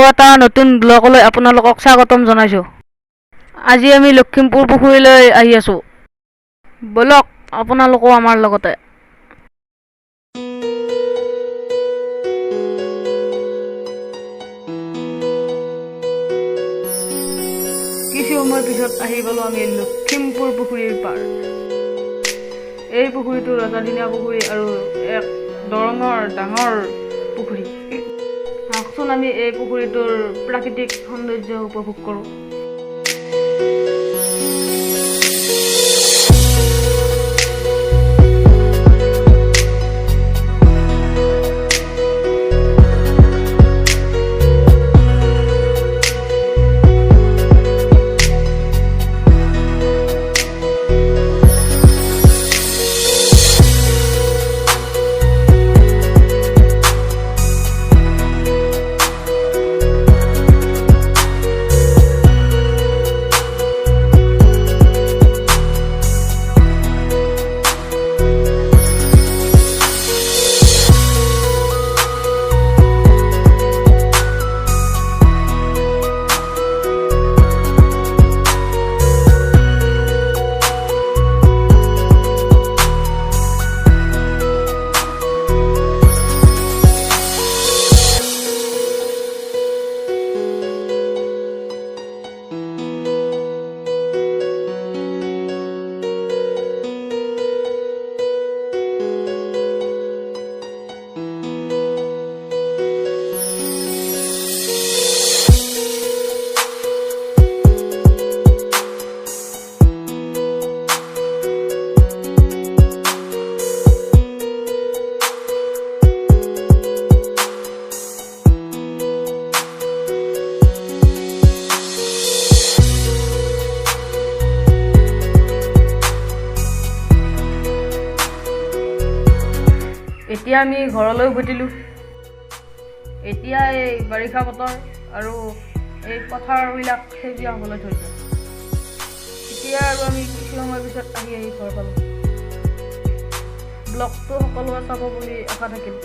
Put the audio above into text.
আকৌ এটা নতুন ব্লগলৈ আপোনালোকক স্বাগতম জনাইছোঁ। আজি আমি লখিমপুৰ পুখুৰীলৈ আহি আছোঁ। বলক আপোনালোকো আমাৰ লগতে। কিছু সময় পিছত আহি পালোঁ আমি লখিমপুৰ পুখুৰীৰ পাৰ। এই পুখুৰীটো ৰজাদিনীয়া পুখুৰী আৰু এক দৰঙৰ ডাঙৰ পুখুৰী। আহকচোন আমি এই পুখুৰীটোৰ প্ৰাকৃতিক সৌন্দৰ্য উপভোগ কৰোঁ। এতিয়া আমি ঘৰলৈ উভতিলোঁ। এতিয়া এই বাৰিষা বতৰ আৰু এই পথাৰবিলাক সেউজীয়া হ'বলৈ ধৰিছে। এতিয়া আৰু আমি কিছু সময় পিছত আহি ঘৰ পালোঁ। ব্লগটো সকলোৱে চাব বুলি আশা থাকিল।